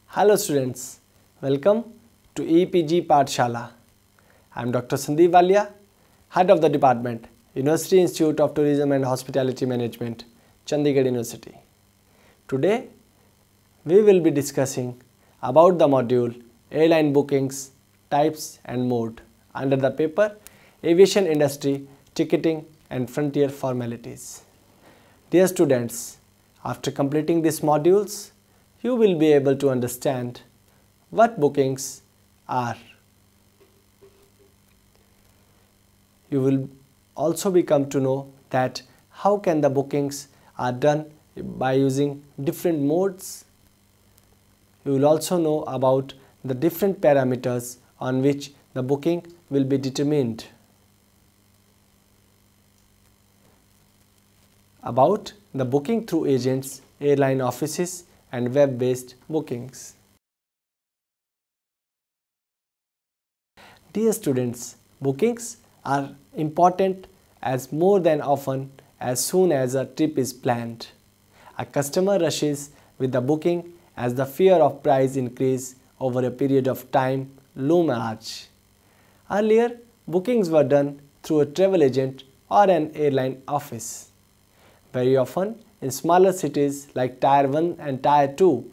Hello students, welcome to EPG Pathshala. I am Dr. Sandeep Walia, Head of the Department, University Institute of Tourism and Hospitality Management, Chandigarh University. Today, we will be discussing about the module Airline Bookings, Types and Mode under the paper Aviation Industry, Ticketing and Frontier Formalities. Dear students, after completing these modules, you will be able to understand what bookings are. You will also become to know that how can the bookings are done by using different modes. You will also know about the different parameters on which the booking will be determined. About the booking through agents, airline offices and web-based bookings. Dear students, bookings are important as more than often as soon as a trip is planned. A customer rushes with the booking as the fear of price increase over a period of time loom large. Earlier, bookings were done through a travel agent or an airline office. Very often, in smaller cities like Tier 1 and Tier 2,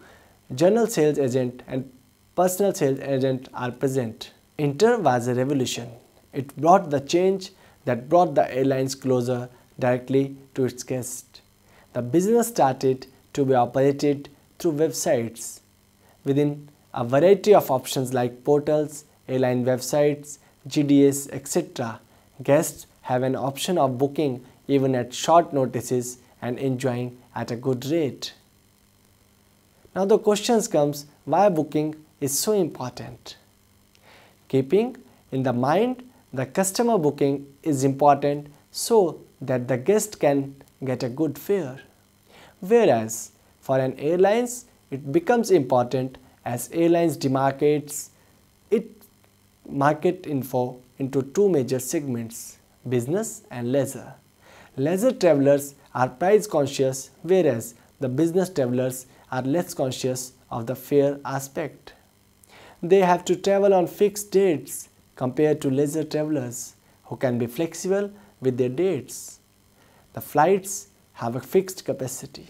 general sales agent and personal sales agent are present. Enter was a revolution. It brought the change that brought the airlines closer directly to its guests. The business started to be operated through websites. Within a variety of options like portals, airline websites, GDS, etc., guests have an option of booking even at short notices and enjoying at a good rate. Now the question comes, why booking is so important? Keeping in the mind the customer booking is important so that the guest can get a good fare. Whereas for an airlines it becomes important as airlines demarcates its market info into two major segments, business and leisure. Leisure travelers are price conscious, whereas the business travelers are less conscious of the fare aspect. They have to travel on fixed dates compared to leisure travelers who can be flexible with their dates. The flights have a fixed capacity.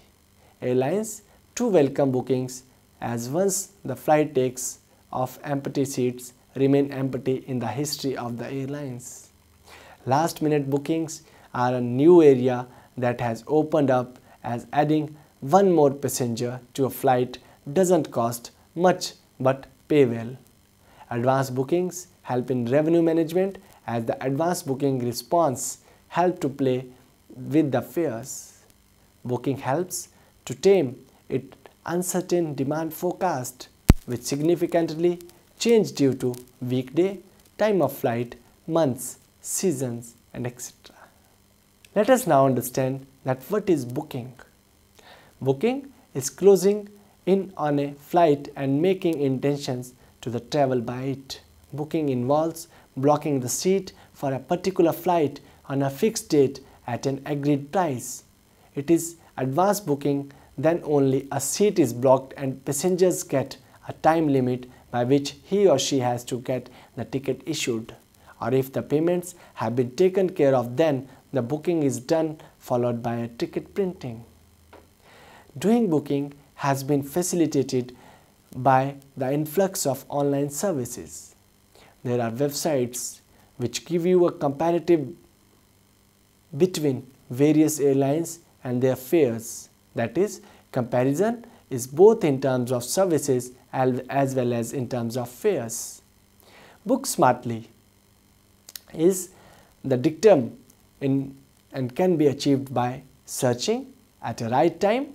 Airlines too welcome bookings as once the flight takes off, empty seats remain empty in the history of the airlines. Last minute bookings are a new area that has opened up, as adding one more passenger to a flight doesn't cost much but pay well. Advanced bookings help in revenue management as the advanced booking response help to play with the fares. Booking helps to tame its uncertain demand forecast, which significantly change due to weekday, time of flight, months, seasons and etc. Let us now understand that what is booking. Booking is closing in on a flight and making intentions to the travel by it. Booking involves blocking the seat for a particular flight on a fixed date at an agreed price. It is advanced booking then only a seat is blocked and passengers get a time limit by which he or she has to get the ticket issued. Or if the payments have been taken care of, then the booking is done followed by a ticket printing. Doing booking has been facilitated by the influx of online services. There are websites which give you a comparative between various airlines and their fares. That is, comparison is both in terms of services as well as in terms of fares. Book smartly is the dictum and can be achieved by searching at a right time,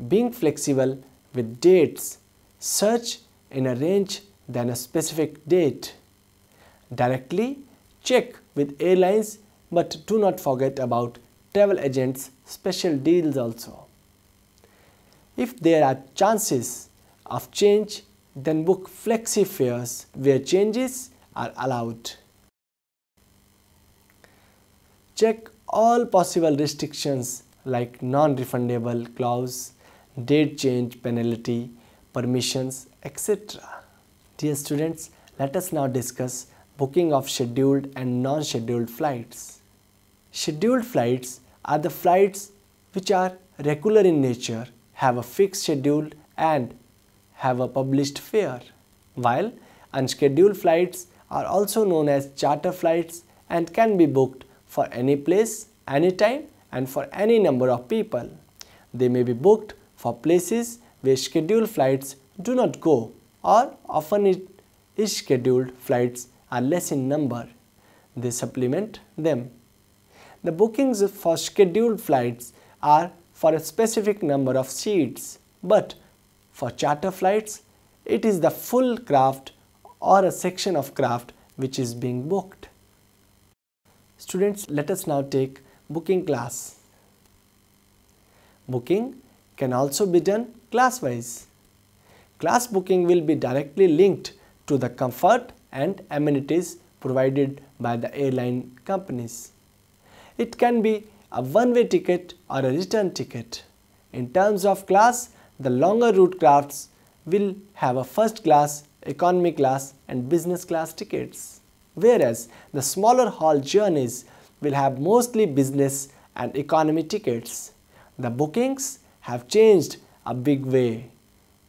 being flexible with dates, search in a range than a specific date. Directly check with airlines, but do not forget about travel agents' special deals also. If there are chances of change, then book flexi fares where changes are allowed. Check all possible restrictions like non-refundable clause, date change penalty, permissions, etc. Dear students, let us now discuss booking of scheduled and non-scheduled flights. Scheduled flights are the flights which are regular in nature, have a fixed schedule and have a published fare, while unscheduled flights are also known as charter flights and can be booked for any place, anytime and for any number of people. They may be booked for places where scheduled flights do not go, or often scheduled flights are less in number. They supplement them. The bookings for scheduled flights are for a specific number of seats, but for charter flights, it is the full craft or a section of craft which is being booked. Students, let us now take booking class. Booking can also be done class-wise. Class booking will be directly linked to the comfort and amenities provided by the airline companies. It can be a one-way ticket or a return ticket. In terms of class, the longer route crafts will have a first class, economy class and business class tickets, whereas the smaller haul journeys will have mostly business and economy tickets. The bookings have changed a big way,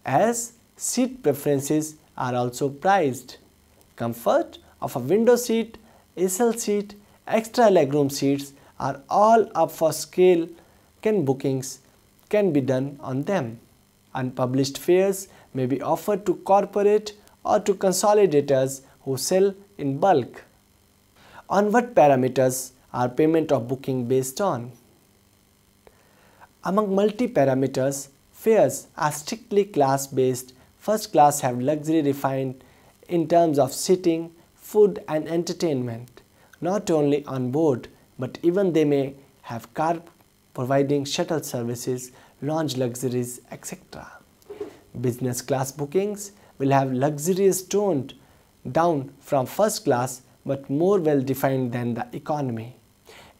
as seat preferences are also priced. Comfort of a window seat, SL seat, extra legroom seats are all up for scale. Bookings can be done on them. Unpublished fares may be offered to corporate or to consolidators who sell in bulk. On what parameters are payment of booking based on? Among multi-parameters, fares are strictly class-based. First class have luxury refined in terms of sitting, food and entertainment, not only on board, but even they may have car providing shuttle services, lounge luxuries, etc. Business class bookings will have luxurious toned down from first class but more well defined than the economy.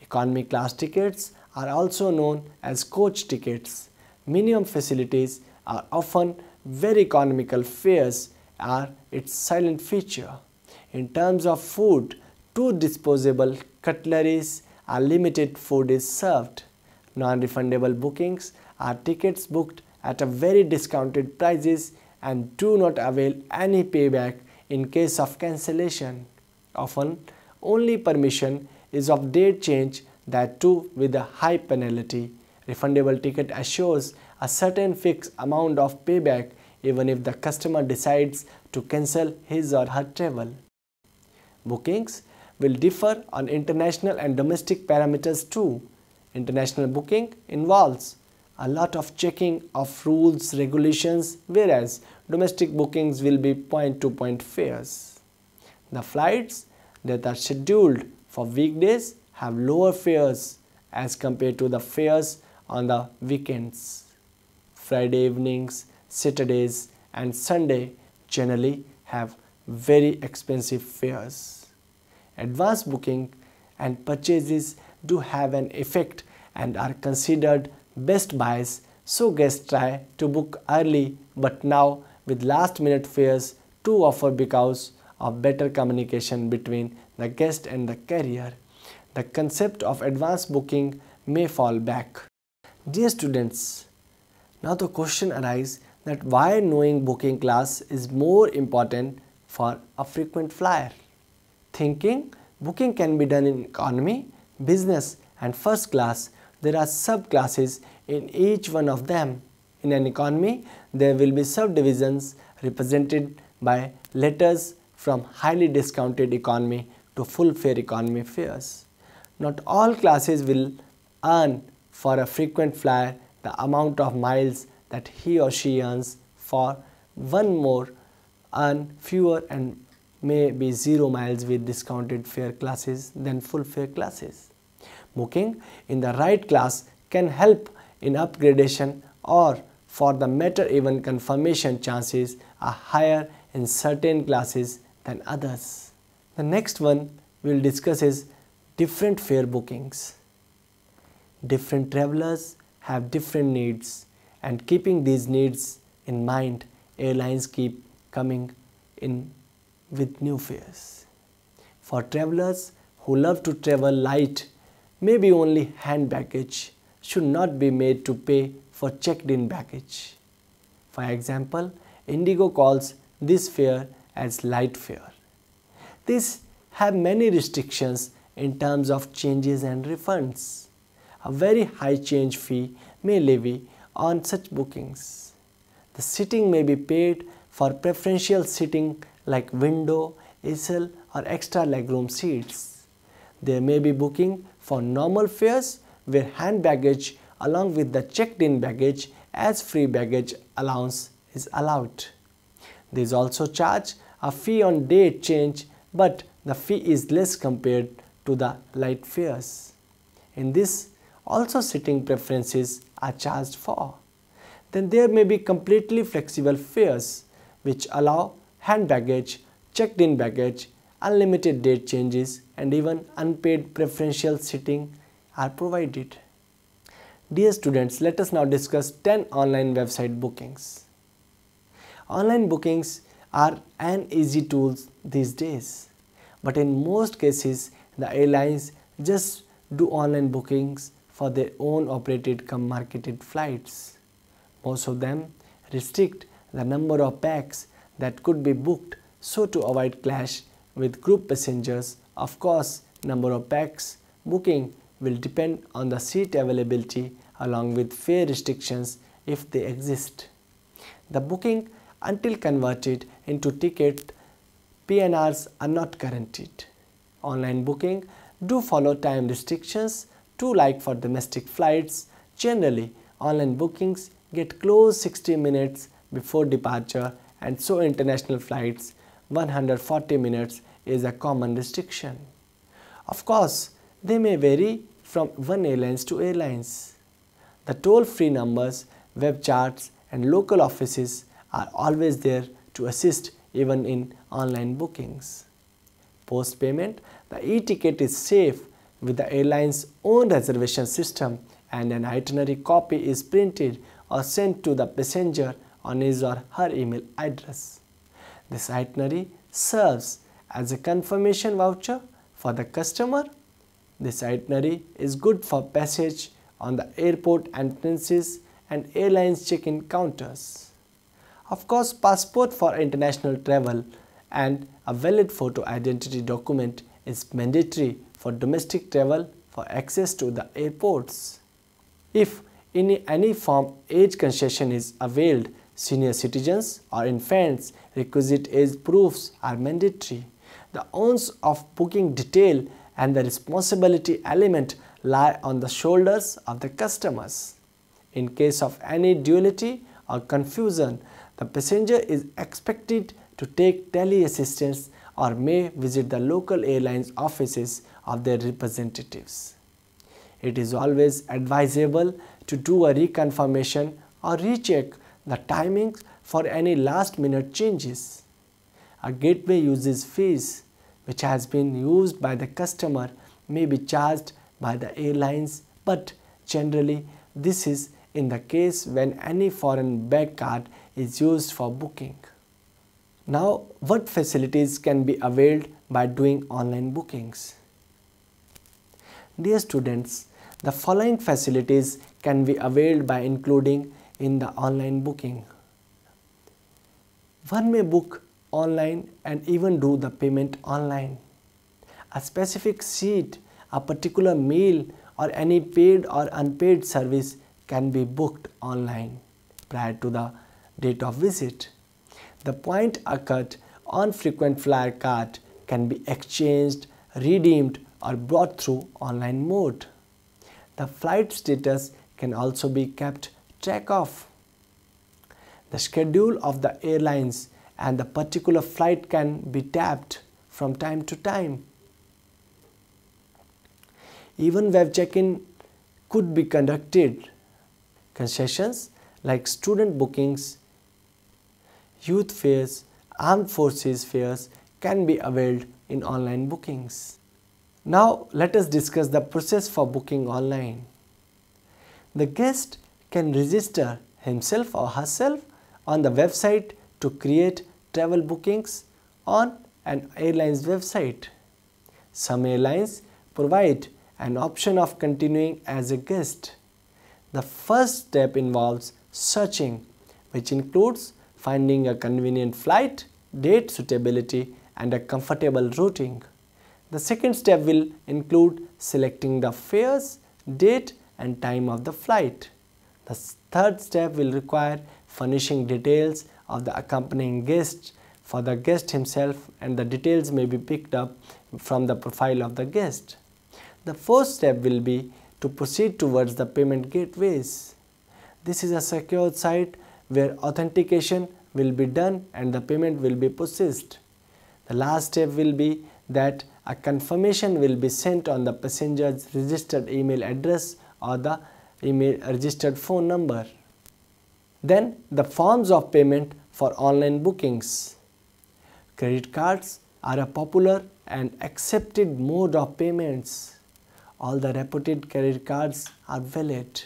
Economy class tickets are also known as coach tickets. Minimum facilities are often very economical. Fares are its silent feature. In terms of food, 2 disposable cutleries are limited food is served. Non-refundable bookings are tickets booked at a very discounted prices and do not avail any payback in case of cancellation. Often, only permission is of date change, that too with a high penalty. Refundable ticket assures a certain fixed amount of payback even if the customer decides to cancel his or her travel. Bookings will differ on international and domestic parameters too. International booking involves a lot of checking of rules, regulations, whereas domestic bookings will be point-to-point fares. The flights that are scheduled for weekdays have lower fares as compared to the fares on the weekends. Friday evenings, Saturdays and Sunday generally have very expensive fares. Advance booking and purchases do have an effect and are considered best buys, so guests try to book early, but now with last minute fares to offer because of better communication between the guest and the carrier. The concept of advance booking may fall back. Dear students, now the question arises that why knowing booking class is more important for a frequent flyer. Thinking booking can be done in economy, business and first class, there are subclasses in each one of them. In an economy, there will be subdivisions represented by letters from highly discounted economy to full fare economy fares. Not all classes will earn for a frequent flyer the amount of miles that he or she earns. For one more, earn fewer and may be 0 miles with discounted fare classes than full fare classes. Booking in the right class can help in upgradation, or for the matter even confirmation chances are higher in certain classes than others. The next one we will discuss is different fare bookings. Different travelers have different needs, and keeping these needs in mind, airlines keep coming in with new fares. For travelers who love to travel light, maybe only hand baggage should not be made to pay for checked-in baggage. For example, Indigo calls this fare as light fare. These have many restrictions in terms of changes and refunds. A very high change fee may levy on such bookings. The seating may be paid for preferential seating like window, aisle or extra legroom seats. There may be booking for normal fares where hand baggage along with the checked-in baggage as free baggage allowance is allowed. These also charge a fee on date change, but the fee is less compared to the light fares. In this, also seating preferences are charged for. Then there may be completely flexible fares which allow hand baggage, checked-in baggage, unlimited date changes and even unpaid preferential seating are provided. Dear students, let us now discuss 10 online website bookings. Online bookings are an easy tool these days, but in most cases the airlines just do online bookings for their own operated cum marketed flights. Most of them restrict the number of packs that could be booked so to avoid clash with group passengers. Of course, number of packs booking will depend on the seat availability along with fare restrictions if they exist. The booking until converted into ticket PNRs are not guaranteed. Online booking do follow time restrictions too, like for domestic flights. Generally, online bookings get closed 60 minutes before departure, and so international flights 140 minutes is a common restriction. Of course, they may vary from one airlines to airlines. The toll-free numbers, web charts and local offices are always there to assist even in online bookings. Post-payment, the e-ticket is safe with the airline's own reservation system, and an itinerary copy is printed or sent to the passenger on his or her email address. This itinerary serves as a confirmation voucher for the customer. This itinerary is good for passage on the airport entrances and airlines check-in counters. Of course, passport for international travel and a valid photo identity document is mandatory for domestic travel for access to the airports. If in any form age concession is availed, senior citizens or infants requisite age proofs are mandatory. The onus of booking detail and the responsibility element lie on the shoulders of the customers. In case of any duality or confusion, the passenger is expected to take tele-assistance or may visit the local airlines offices of their representatives. It is always advisable to do a reconfirmation or recheck the timings for any last-minute changes. A gateway uses fees which has been used by the customer may be charged by the airlines, but generally this is in the case when any foreign bag card is used for booking. Now, what facilities can be availed by doing online bookings? Dear students, the following facilities can be availed by including in the online booking. One may book online and even do the payment online. A specific seat, a particular meal or any paid or unpaid service can be booked online prior to the date of visit. The point occurred on frequent flyer card can be exchanged, redeemed or brought through online mode. The flight status can also be kept track of. The schedule of the airlines and the particular flight can be tapped from time to time. Even web check-in could be conducted. Concessions like student bookings, youth fares, armed forces fares can be availed in online bookings. Now let us discuss the process for booking online. The guest can register himself or herself on the website to create travel bookings on an airline's website. Some airlines provide an option of continuing as a guest. The first step involves searching, which includes finding a convenient flight, date suitability, and a comfortable routing. The second step will include selecting the fares, date, and time of the flight. The third step will require furnishing details of the accompanying guest for the guest himself, and the details may be picked up from the profile of the guest. The fourth step will be to proceed towards the payment gateways. This is a secure site where authentication will be done and the payment will be processed. The last step will be that a confirmation will be sent on the passenger's registered email address or the email registered phone number. Then the forms of payment for online bookings. Credit cards are a popular and accepted mode of payments. All the reputed credit cards are valid.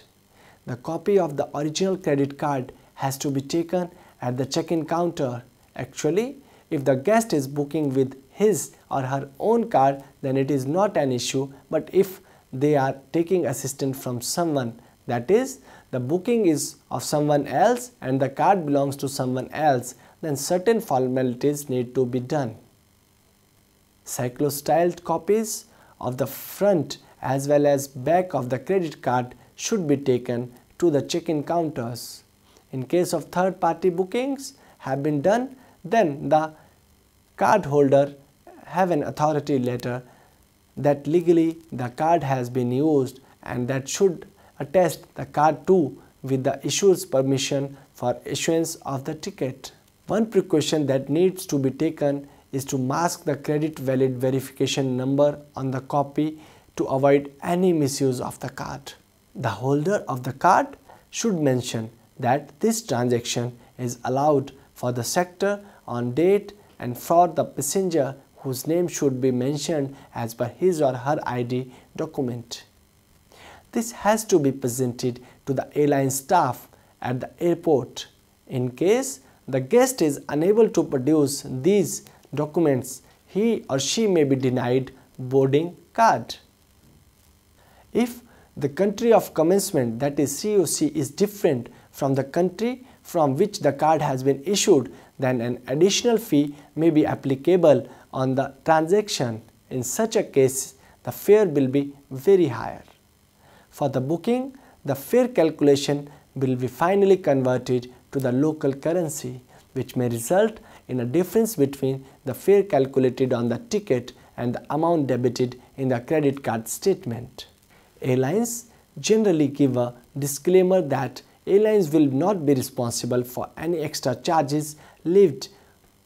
The copy of the original credit card has to be taken at the check-in counter. Actually, if the guest is booking with his or her own card, then it is not an issue, but if they are taking assistance from someone, that is, the booking is of someone else and the card belongs to someone else, then certain formalities need to be done. Cyclo-styled copies of the front as well as back of the credit card should be taken to the check-in counters. In case of third-party bookings have been done, then the card holder have an authority letter that legally the card has been used and that should attest the card too with the issuer's permission for issuance of the ticket. One precaution that needs to be taken is to mask the credit valid verification number on the copy to avoid any misuse of the card. The holder of the card should mention that this transaction is allowed for the sector on date and for the passenger whose name should be mentioned as per his or her ID document. This has to be presented to the airline staff at the airport. In case the guest is unable to produce these documents, he or she may be denied boarding card. If the country of commencement, that is COC, is different from the country from which the card has been issued, then an additional fee may be applicable on the transaction. In such a case, the fare will be very higher. For the booking, the fare calculation will be finally converted to the local currency, which may result in a difference between the fare calculated on the ticket and the amount debited in the credit card statement. Airlines generally give a disclaimer that airlines will not be responsible for any extra charges levied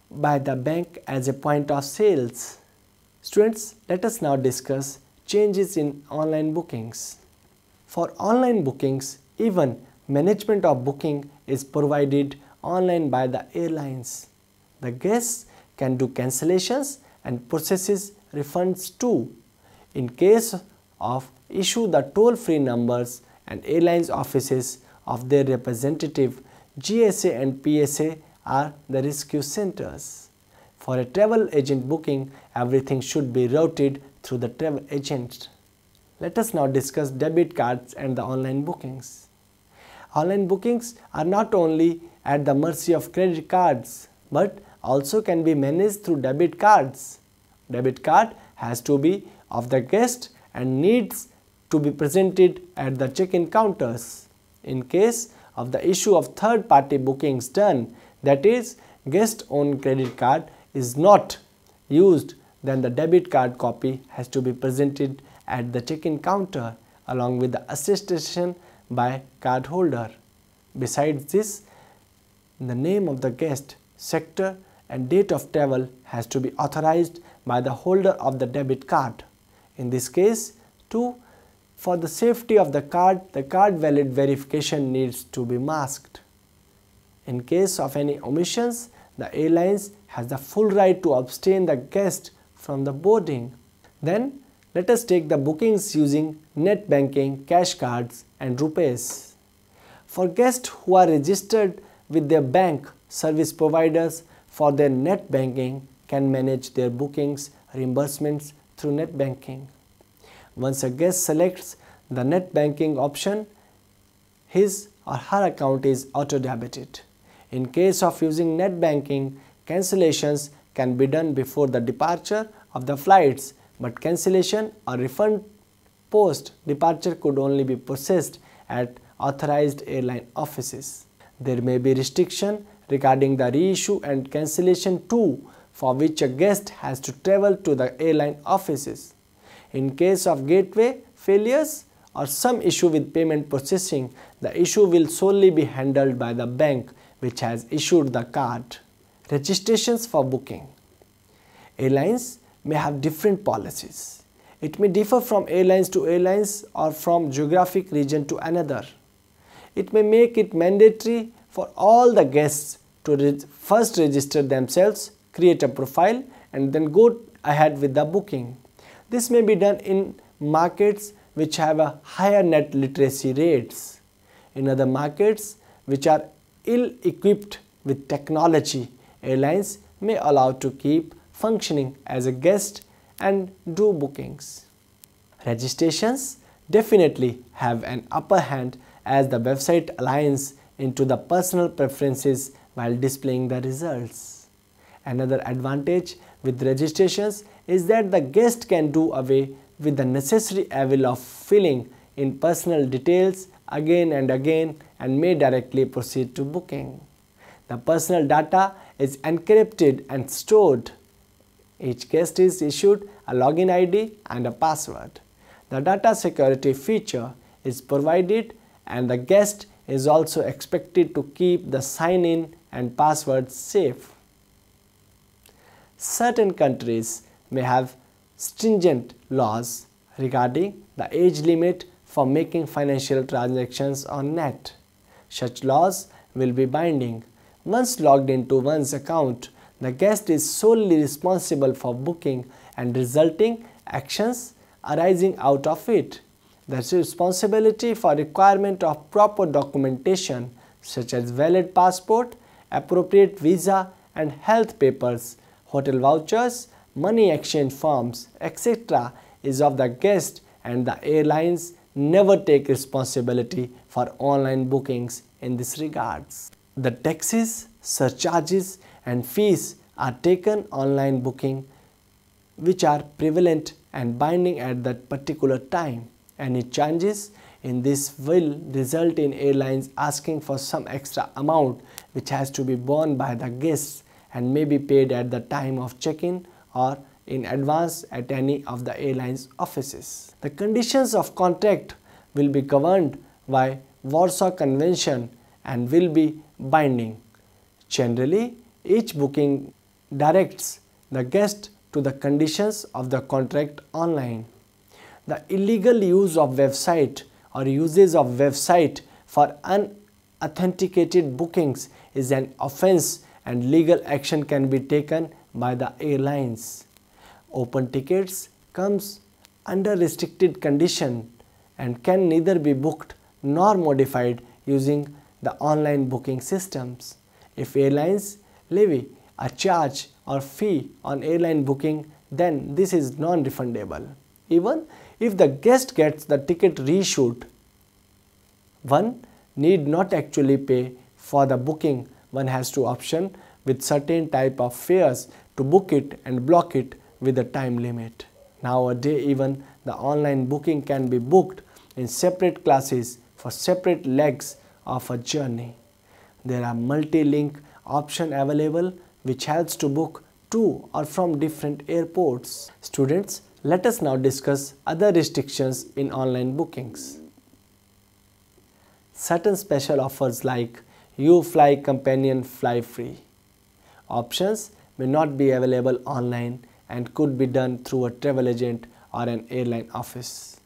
by the bank as a point of sales. Students, let us now discuss changes in online bookings. For online bookings, even management of booking is provided online by the airlines. The guests can do cancellations and processes refunds too. In case of issue the toll-free numbers and airlines offices of their representative, GSA and PSA are the rescue centers. For a travel agent booking, everything should be routed through the travel agent. Let us now discuss debit cards and the online bookings. Online bookings are not only at the mercy of credit cards, but also can be managed through debit cards. Debit card has to be of the guest and needs to be presented at the check-in counters. In case of the issue of third-party bookings done, that is, guest-owned credit card is not used, then the debit card copy has to be presented at the check-in counter along with the attestation by card holder. Besides this, the name of the guest, sector and date of travel has to be authorized by the holder of the debit card. In this case too, for the safety of the card valid verification needs to be masked. In case of any omissions, the airlines has the full right to abstain the guest from the boarding. Then let us take the bookings using net banking, cash cards and rupees. For guests who are registered with their bank service providers for their net banking can manage their bookings reimbursements through net banking. Once a guest selects the net banking option, his or her account is auto-debited. In case of using net banking, cancellations can be done before the departure of the flights, but cancellation or refund post-departure could only be processed at authorized airline offices. There may be restriction regarding the reissue and cancellation too, for which a guest has to travel to the airline offices. In case of gateway failures or some issue with payment processing, the issue will solely be handled by the bank which has issued the card. Registrations for booking. Airlines may have different policies. It may differ from airlines to airlines or from geographic region to another. It may make it mandatory for all the guests to first register themselves, create a profile, and then go ahead with the booking. This may be done in markets which have a higher net literacy rates. In other markets which are ill-equipped with technology, airlines may allow to keep functioning as a guest and do bookings. Registrations definitely have an upper hand as the website aligns into the personal preferences while displaying the results. Another advantage with registrations is that the guest can do away with the necessary evil of filling in personal details again and again and may directly proceed to booking. The personal data is encrypted and stored. Each guest is issued a login ID and a password. The data security feature is provided and the guest is also expected to keep the sign-in and password safe. Certain countries may have stringent laws regarding the age limit for making financial transactions on net. Such laws will be binding. Once logged into one's account, the guest is solely responsible for booking and resulting actions arising out of it. The responsibility for requirement of proper documentation such as valid passport, appropriate visa and health papers, hotel vouchers, money exchange forms, etc. is of the guest, and the airlines never take responsibility for online bookings in this regards. The taxes, surcharges and fees are taken online booking which are prevalent and binding at that particular time. Any changes in this will result in airlines asking for some extra amount which has to be borne by the guests and may be paid at the time of check-in or in advance at any of the airline's offices. The conditions of contract will be governed by Warsaw Convention and will be binding. Generally, each booking directs the guest to the conditions of the contract online. The illegal use of website or usage of website for unauthenticated bookings is an offense and legal action can be taken by the airlines. Open tickets comes under restricted condition and can neither be booked nor modified using the online booking systems. If airlines levy a charge or fee on airline booking, then this is non-refundable. Even if the guest gets the ticket reissued, one need not actually pay for the booking. One has to option with certain type of fares to book it and block it with a time limit. Nowadays, even the online booking can be booked in separate classes for separate legs of a journey. There are multi-link option available which helps to book to or from different airports. Students, let us now discuss other restrictions in online bookings. Certain special offers like You Fly Companion Fly Free options may not be available online and could be done through a travel agent or an airline office.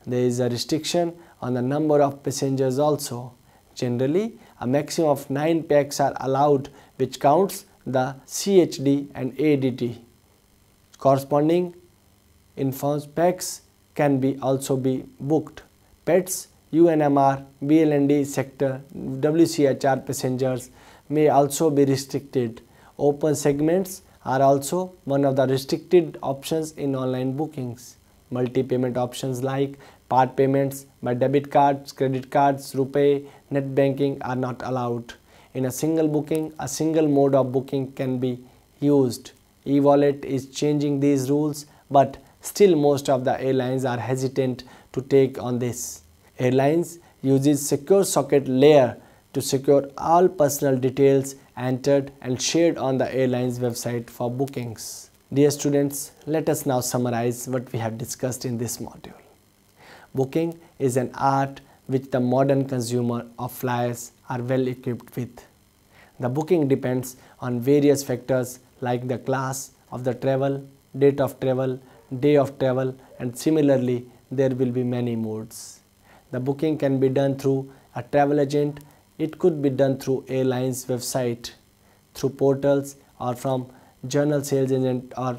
There is a restriction on the number of passengers also. Generally, a maximum of 9 packs are allowed, which counts the CHD and ADD. Corresponding informs packs can be also be booked. Pets, UNMR, BLND sector, WCHR passengers may also be restricted. Open segments are also one of the restricted options in online bookings. Multi-payment options like part payments by debit cards, credit cards, RuPay, net banking are not allowed. In a single booking, a single mode of booking can be used. E-wallet is changing these rules, but still most of the airlines are hesitant to take on this. Airlines uses secure socket layer to secure all personal details entered and shared on the airline's website for bookings. Dear students, let us now summarize what we have discussed in this module. Booking is an art which the modern consumer of flyers are well equipped with. The booking depends on various factors like the class of the travel, date of travel, day of travel, and similarly there will be many modes. The booking can be done through a travel agent. It could be done through airline's website, through portals, or from general sales agent or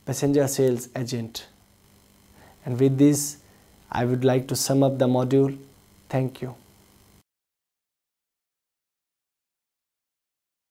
passenger sales agent. And with this, I would like to sum up the module. Thank you.